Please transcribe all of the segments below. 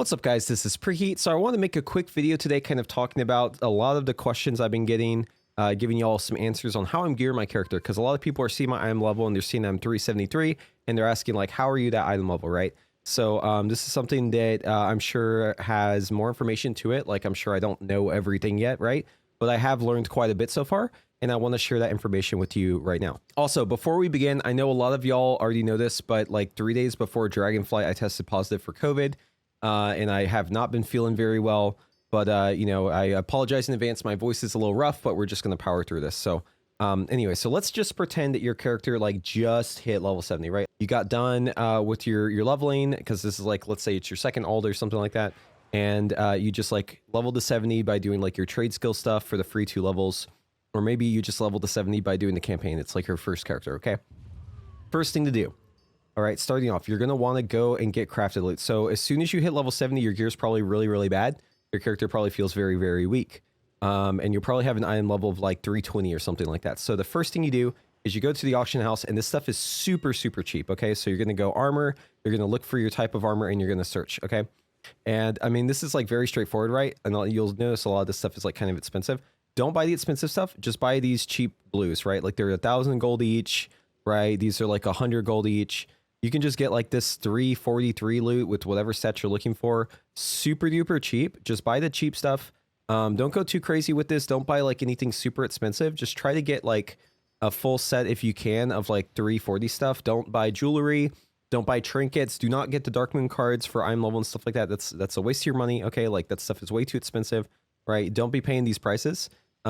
What's up, guys? This is Preheat. So I want to make a quick video today kind of talking about a lot of the questions I've been getting, giving you all some answers on how I'm gearing my character, because a lot of people are seeing my item level and they're seeing I'm 373 and they're asking like, how are you that item level, right? So this is something that I'm sure has more information to it. Like, I'm sure I don't know everything yet, right? But I have learned quite a bit so far, and I want to share that information with you right now. Also, before we begin, I know a lot of y'all already know this, but like 3 days before Dragonflight, I tested positive for COVID. And I have not been feeling very well, but, you know, I apologize in advance. My voice is a little rough, but we're just going to power through this. So anyway, so let's just pretend that your character like just hit level 70, right? You got done with your leveling, because this is like, let's say it's your second ult or something like that. And you just like leveled to 70 by doing like your trade skill stuff for the free 2 levels. Or maybe you just leveled to 70 by doing the campaign. It's like your first character, okay? First thing to do. All right, starting off, you're going to want to go and get crafted loot. So as soon as you hit level 70, your gear is probably really, really bad. Your character probably feels very, very weak. And you'll probably have an item level of like 320 or something like that. So the first thing you do is you go to the auction house, and this stuff is super, super cheap, okay? So you're going to go armor, you're going to look for your type of armor, and you're going to search, okay? And I mean, this is like very straightforward, right? And you'll notice a lot of this stuff is like kind of expensive. Don't buy the expensive stuff. Just buy these cheap blues, right? Like they're 1,000 gold each, right? These are like 100 gold each. You can just get like this 343 loot with whatever set you're looking for. Super duper cheap. Just buy the cheap stuff. Don't go too crazy with this. Don't buy like anything super expensive. Just try to get like a full set if you can of like 340 stuff. Don't buy jewelry. Don't buy trinkets. Do not get the DARKMOON cards for item level and stuff like that. That's a waste of your money. Okay, like that stuff is way too expensive, right? Don't be paying these prices.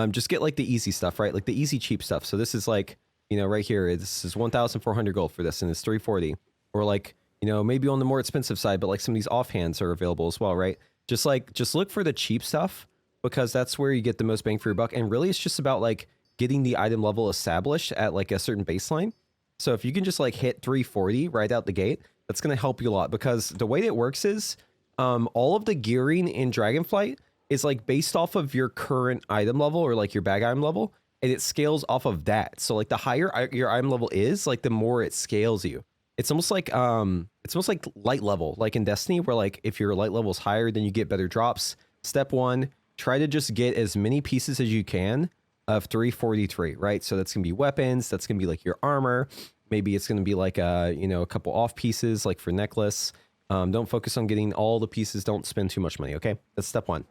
Just get like the easy stuff, right? Like the easy cheap stuff. So this is like, you know, right here, this is 1,400 gold for this, and it's 340. Or like, you know, maybe on the more expensive side, but like some of these offhands are available as well, right? Just look for the cheap stuff, because that's where you get the most bang for your buck. And really, it's just about like getting the item level established at like a certain baseline. So if you can just like hit 340 right out the gate, that's going to help you a lot, because the way it works is all of the gearing in Dragonflight is like based off of your current item level, or like your bag item level. And it scales off of that. So like the higher your item level is, like the more it scales you. It's almost like light level, like in Destiny, where like if your light level is higher, then you get better drops. Step 1, try to just get as many pieces as you can of 343, right? So that's gonna be weapons, that's gonna be like your armor. Maybe it's gonna be like you know, a couple off pieces like for necklace. Don't focus on getting all the pieces. Don't spend too much money. Okay, that's step 1.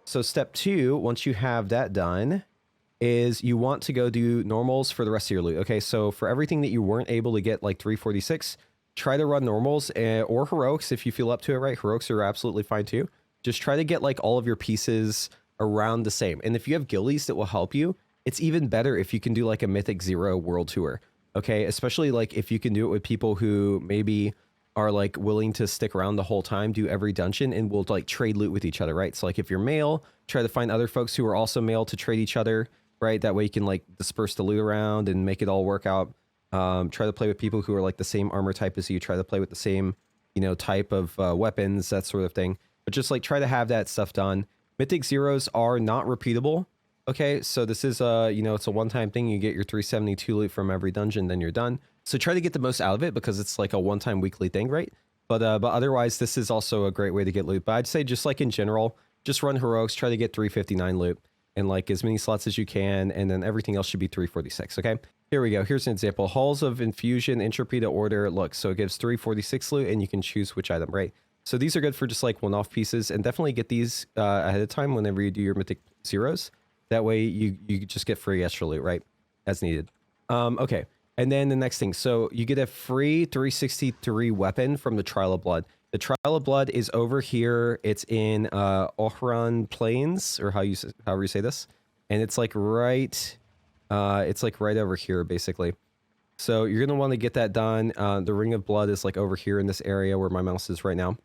So step 2, once you have that done, is you want to go do normals for the rest of your loot. Okay, so for everything that you weren't able to get like 346, try to run normals or heroics if you feel up to it, right? Heroics are absolutely fine too. Just try to get like all of your pieces around the same. And if you have guildies that will help you, it's even better if you can do like a Mythic 0 world tour. Okay, especially like if you can do it with people who maybe are like willing to stick around the whole time, do every dungeon, and will like trade loot with each other, right? So like if you're male, try to find other folks who are also male to trade each other. Right, that way you can like disperse the loot around and make it all work out. Try to play with people who are like the same armor type as you. Try to play with the same, you know, type of weapons, that sort of thing. But just like try to have that stuff done. Mythic zeros are not repeatable. Okay, so this is you know, it's a one-time thing. You get your 372 loot from every dungeon, then you're done. So try to get the most out of it, because it's like a one-time weekly thing, right? But otherwise, this is also a great way to get loot. But I'd say just like in general, just run heroics. Try to get 359 loot. And like as many slots as you can, and then everything else should be 346. Okay, here we go. Here's an example. Halls of Infusion, Entropy to Order. Look, so it gives 346 loot, and you can choose which item, right? So these are good for just like one-off pieces, and definitely get these ahead of time whenever you do your Mythic zeros. That way you just get free extra loot, right, as needed. Okay, and then the next thing. So you get a free 363 weapon from the Trial of Blood. The Trial of Blood is over here. It's in Ohran Plains, or however you say this, and it's like right over here basically. So you're gonna want to get that done. The Ring of Blood is like over here in this area where my mouse is right now.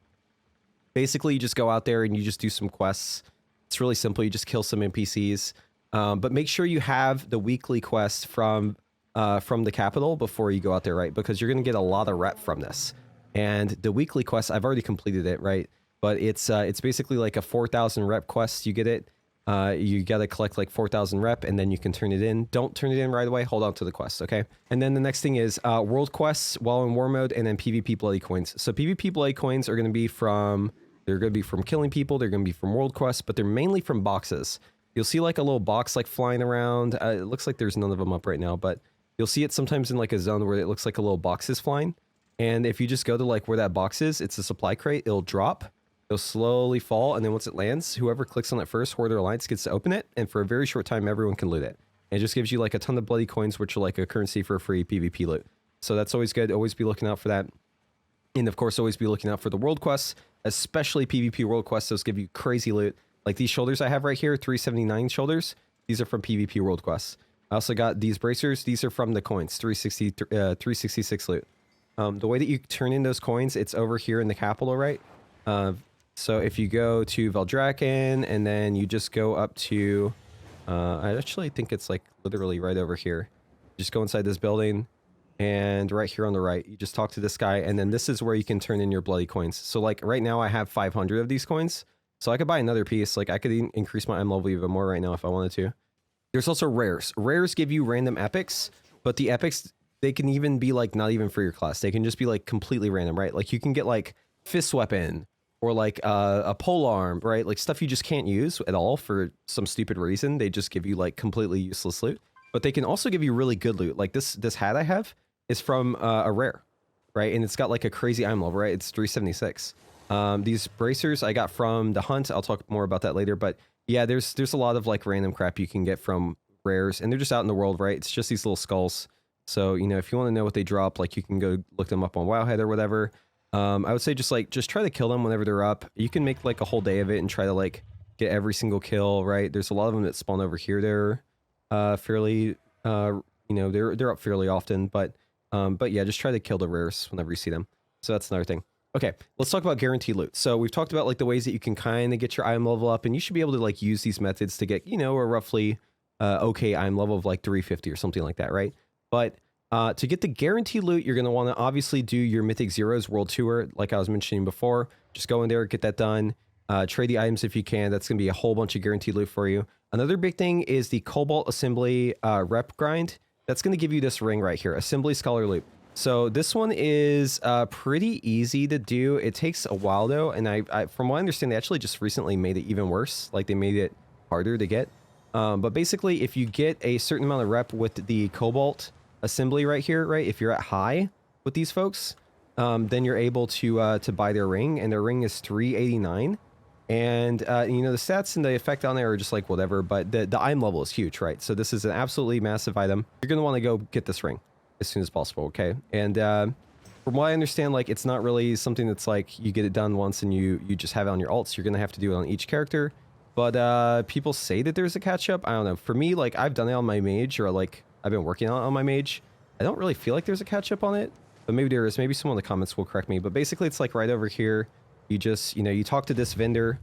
Basically, you just go out there and you just do some quests. It's really simple. You just kill some NPCs, but make sure you have the weekly quest from the capital before you go out there, right? Because you're gonna get a lot of rep from this. And the weekly quest, I've already completed it, right? But it's basically like a 4,000 rep quest. You get it. You got to collect like 4,000 rep, and then you can turn it in. Don't turn it in right away. Hold on to the quest, okay? And then the next thing is world quests while in war mode, and then PvP bloody coins. So PvP bloody coins are going to be from They're going to be from killing people. They're going to be from world quests, but they're mainly from boxes. You'll see like a little box like flying around. It looks like there's none of them up right now, but you'll see it sometimes in like a zone where it looks like a little box is flying. And if you just go to like where that box is, it's a supply crate. It'll drop. It'll slowly fall. And then once it lands, whoever clicks on it first, Horde or Alliance, gets to open it. And for a very short time, everyone can loot it. And it just gives you like a ton of bloody coins, which are like a currency for free PvP loot. So that's always good. Always be looking out for that. And of course, always be looking out for the world quests, especially PvP world quests. Those give you crazy loot. Like these shoulders I have right here, 379 shoulders. These are from PvP world quests. I also got these bracers. These are from the coins, 366 loot. The way that you turn in those coins, it's over here in the capital, right? So if you go to Valdrakken and then you just go up to, I actually think it's like literally right over here. Just go inside this building and right here on the right, you just talk to this guy. And then this is where you can turn in your bloody coins. So like right now I have 500 of these coins. So I could buy another piece. Like I could increase my M level even more right now if I wanted to. There's also rares. Rares give you random epics, but the epics, they can even be like not even for your class. They can just be like completely random, right? Like you can get like fist weapon or like a polearm, right? Like stuff you just can't use at all for some stupid reason. They just give you like completely useless loot. But they can also give you really good loot. Like this hat I have is from a rare, right? And it's got like a crazy item level, right? It's 376. These bracers I got from the hunt. I'll talk more about that later. But yeah, there's a lot of like random crap you can get from rares, and they're just out in the world, right? It's just these little skulls. So, you know, if you want to know what they drop, like you can go look them up on Wowhead or whatever. I would say just try to kill them whenever they're up. You can make like a whole day of it and try to like get every single kill, right? There's a lot of them that spawn over here. They're fairly, you know, they're up fairly often, but yeah, just try to kill the rares whenever you see them. So that's another thing. Okay, let's talk about guaranteed loot. So we've talked about like the ways that you can kind of get your item level up, and you should be able to like use these methods to get, you know, a roughly okay item level of like 350 or something like that, right? But to get the guaranteed loot, you're going to want to obviously do your Mythic Zeros World Tour, like I was mentioning before. Just go in there, get that done. Trade the items if you can. That's going to be a whole bunch of guaranteed loot for you. Another big thing is the Cobalt Assembly Rep grind. That's going to give you this ring right here, Assembly Scholar Loop. So this one is pretty easy to do. It takes a while though, and I from what I understand, they actually just recently made it even worse. Like they made it harder to get. But basically, if you get a certain amount of rep with the Cobalt Assembly right here, right? If you're at high with these folks, then you're able to buy their ring, and their ring is 389. And you know, the stats and the effect on there are just like whatever, but the item level is huge, right? So this is an absolutely massive item. You're gonna want to go get this ring as soon as possible, okay? And from what I understand, like it's not really something that's like you get it done once and you just have it on your alts. You're gonna have to do it on each character. But people say that there's a catch up. I don't know. For me, like I've done it on my mage, or like I've been working on my mage. I don't really feel like there's a catch up on it, but maybe there is. Maybe someone in the comments will correct me. But basically, it's like right over here. You just, you know, you talk to this vendor.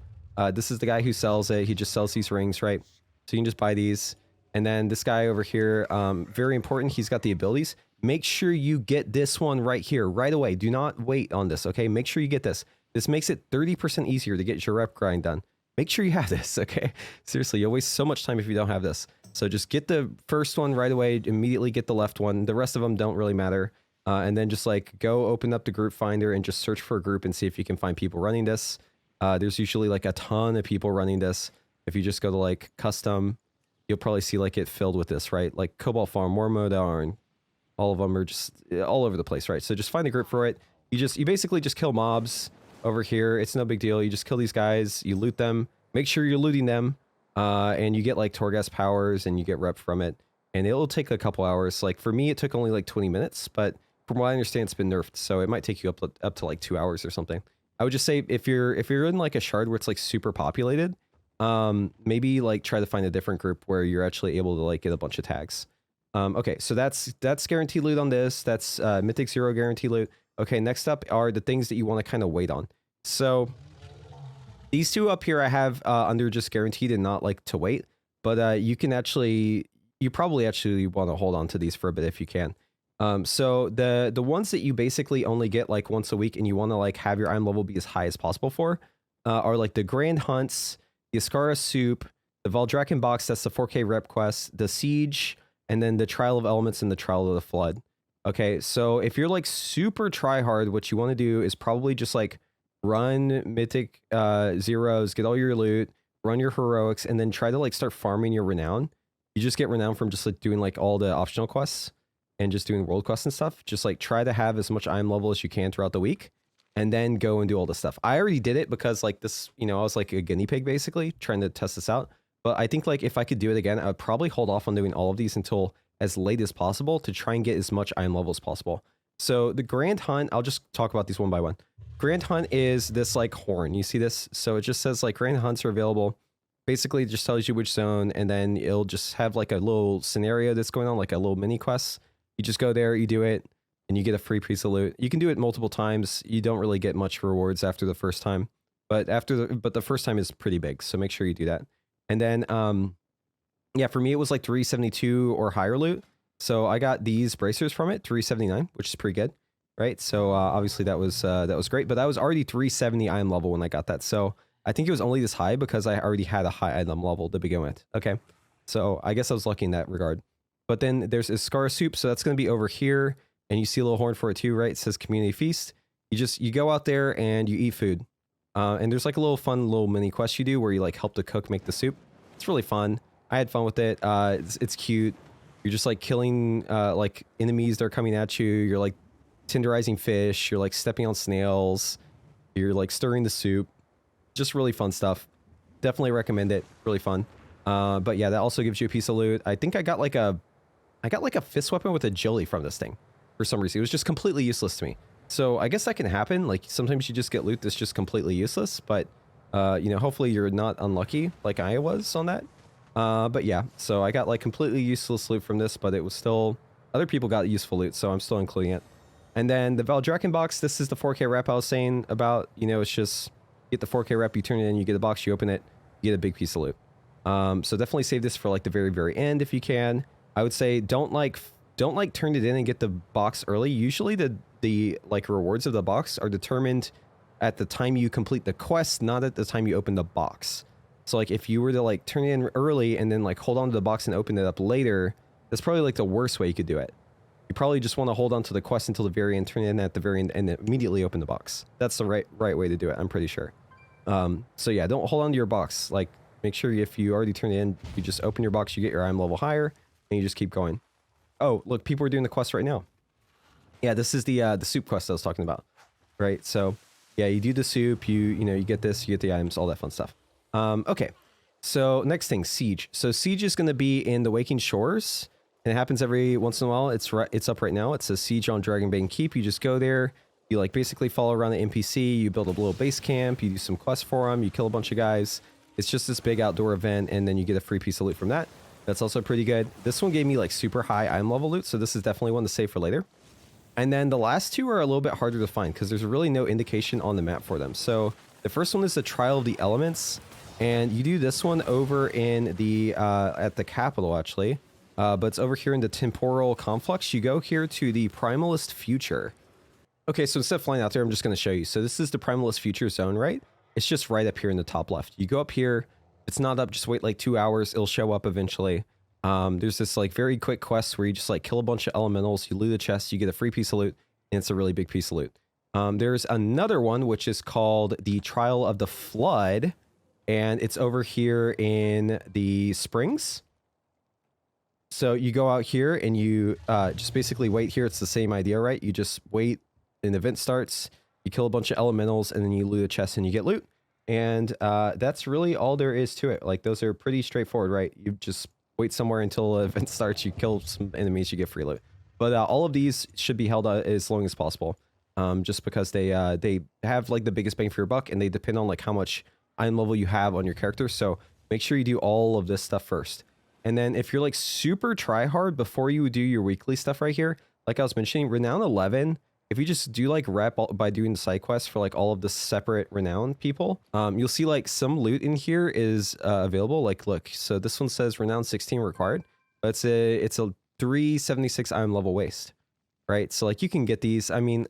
This is the guy who sells it. He just sells these rings, right? So you can just buy these. And then this guy over here, very important. He's got the abilities. Make sure you get this one right here, right away. Do not wait on this, okay? Make sure you get this. This makes it 30% easier to get your rep grind done. Make sure you have this, okay? Seriously, you'll waste so much time if you don't have this. So just get the first one right away. Immediately get the left one. The rest of them don't really matter. And then just like go open up the group finder and just search for a group and see if you can find people running this. There's usually like a ton of people running this. If you just go to like custom, you'll probably see like it filled with this, right? Like Cobalt Farm, Warmode, and all of them are just all over the place, right? So just find a group for it. You basically just kill mobs over here. It's no big deal. You just kill these guys, you loot them, make sure you're looting them, and you get like Torghast powers and you get rep from it. And it'll take a couple hours. Like for me, it took only like 20 minutes, but from what I understand, it's been nerfed, so it might take you up to like 2 hours or something. I would just say if you're in like a shard where it's like super populated, maybe like try to find a different group where you're actually able to like get a bunch of tags. Okay, so that's guaranteed loot on this. That's Mythic Zero guaranteed loot. Okay, next up are the things that you want to kind of wait on. So these two up here I have under just guaranteed and not like to wait, but you probably actually want to hold on to these for a bit if you can. So the ones that you basically only get like once a week and you want to like have your item level be as high as possible for are like the Grand Hunts, the Iskaara Soup, the Valdrakken Box, that's the 4K rep quest, the Siege, and then the Trial of Elements and the Trial of the Flood. Okay, so if you're like super try hard, what you want to do is probably just like run Mythic zeros, get all your loot, run your heroics, and then try to like start farming your Renown. You just get Renown from just like doing like all the optional quests and just doing world quests and stuff. Just like try to have as much IM level as you can throughout the week, and then go and do all this stuff. I already did it because like this, you know, I was like a guinea pig basically trying to test this out. But I think like if I could do it again, I would probably hold off on doing all of these until as late as possible to try and get as much IM level as possible. So the Grand Hunt, I'll just talk about these one by one. Grand Hunt is this like horn. You see this? So it just says like Grand Hunts are available. Basically, it just tells you which zone, and then it'll just have like a little scenario that's going on, like a little mini quest. You just go there, you do it, and you get a free piece of loot. You can do it multiple times. You don't really get much rewards after the first time, but the first time is pretty big, so make sure you do that. And then, yeah, for me it was like 372 or higher loot. So I got these bracers from it, 379, which is pretty good, right? So obviously that was great, but I was already 370 IM level when I got that. So I think it was only this high because I already had a high IM level to begin with. Okay, so I guess I was lucky in that regard. But then there's Iskaara Soup, so that's going to be over here, and you see a little horn for it too, right? It says Community Feast. You go out there and you eat food, and there's like a little fun little mini quest you do where you like help the cook make the soup. It's really fun. I had fun with it. It's cute. You're just like killing like enemies that are coming at you. You're like tenderizing fish. You're like stepping on snails. You're like stirring the soup. Just really fun stuff. Definitely recommend it. Really fun. But yeah, that also gives you a piece of loot. I think I got like a fist weapon with agility from this thing for some reason. It was just completely useless to me. So I guess that can happen. Like sometimes you just get loot that's just completely useless. But you know, hopefully you're not unlucky like I was on that. But yeah, so I got like completely useless loot from this, but it was still, other people got useful loot, so I'm still including it. And then the Valdrakken Box, this is the 4K rep I was saying about. You know, it's just, you get the 4K rep, you turn it in, you get a box, you open it, you get a big piece of loot. So definitely save this for like the very, very end if you can. I would say don't like turn it in and get the box early. Usually the like rewards of the box are determined at the time you complete the quest, not at the time you open the box. So like if you were to like turn it in early and then like hold on to the box and open it up later, that's probably like the worst way you could do it. You probably just want to hold on to the quest until the very end, turn it in at the very end, and immediately open the box. That's the right way to do it, I'm pretty sure. So yeah, don't hold on to your box. Like make sure if you already turned it in, you just open your box, you get your IM level higher, and you just keep going. Oh, look, people are doing the quest right now. Yeah, this is the soup quest I was talking about, right? So yeah, you do the soup, you know, you get this, you get the items, all that fun stuff. Okay, so next thing, Siege. So Siege is going to be in the Waking Shores, and it happens every once in a while. It's up right now. It says Siege on Dragonbane Keep. You just go there, you like basically follow around the NPC, you build a little base camp, you do some quests for them, you kill a bunch of guys. It's just this big outdoor event, and then you get a free piece of loot from that. That's also pretty good. This one gave me like super high IM level loot, so this is definitely one to save for later. And then the last two are a little bit harder to find because there's really no indication on the map for them. So the first one is the Trial of the Elements. And you do this one over in the, at the capital, actually. But it's over here in the Temporal Conflux. You go here to the Primalist Future. Okay, so instead of flying out there, I'm just going to show you. So this is the Primalist Future zone, right? It's just right up here in the top left. You go up here. It's not up. Just wait like 2 hours. It'll show up eventually. There's this like very quick quest where you just like kill a bunch of elementals. You loot a chest. You get a free piece of loot. And it's a really big piece of loot. There's another one, which is called the Trial of the Flood. And it's over here in the Springs. So you go out here and you just basically wait here. It's the same idea, right? You just wait, an event starts, you kill a bunch of elementals, and then you loot a chest and you get loot. And that's really all there is to it. Like those are pretty straightforward, right? You just wait somewhere until the event starts, you kill some enemies, you get free loot. But all of these should be held as long as possible. Just because they have like the biggest bang for your buck, and they depend on like how much IM level you have on your character. So make sure you do all of this stuff first. And then if you're like super try hard before you do your weekly stuff right here, like I was mentioning, Renown 11, if you just do like rep by doing the side quests for like all of the separate Renown people, you'll see like some loot in here is available. Like look, so this one says Renown 16 required, but it's a 376 IM level waste, right? So like you can get these. I mean,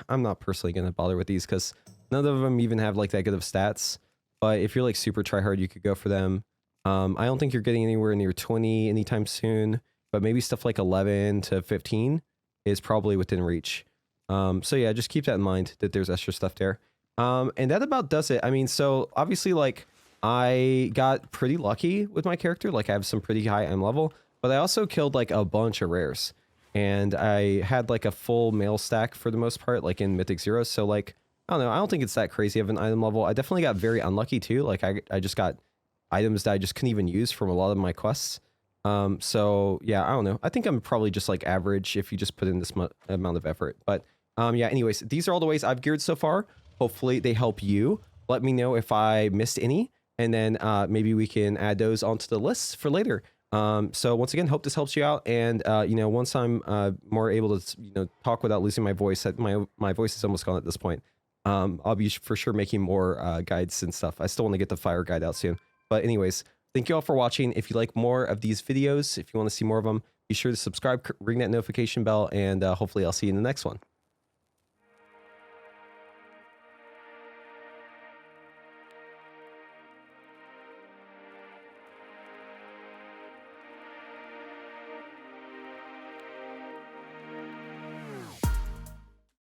I'm not personally going to bother with these because none of them even have like that good of stats. But if you're like super try hard, you could go for them. I don't think you're getting anywhere near 20 anytime soon, but maybe stuff like 11 to 15 is probably within reach. So yeah, just keep that in mind that there's extra stuff there. And that about does it. I mean, so obviously, like, I got pretty lucky with my character. Like, I have some pretty high M level, but I also killed like a bunch of rares, and I had like a full mail stack for the most part, like in Mythic Zeros. So like, I don't know. I don't think it's that crazy of an item level. I definitely got very unlucky too. Like, I just got items that I just couldn't even use from a lot of my quests. So yeah, I don't know. I think I'm probably just like average if you just put in this amount of effort. But yeah, anyways, these are all the ways I've geared so far. Hopefully they help you. Let me know if I missed any, and then maybe we can add those onto the list for later. So once again, hope this helps you out. And you know, once I'm more able to talk without losing my voice, my voice is almost gone at this point. I'll be for sure making more guides and stuff. I still want to get the fire guide out soon. But anyways, thank you all for watching. If you like more of these videos, if you want to see more of them, be sure to subscribe, ring that notification bell, and hopefully I'll see you in the next one.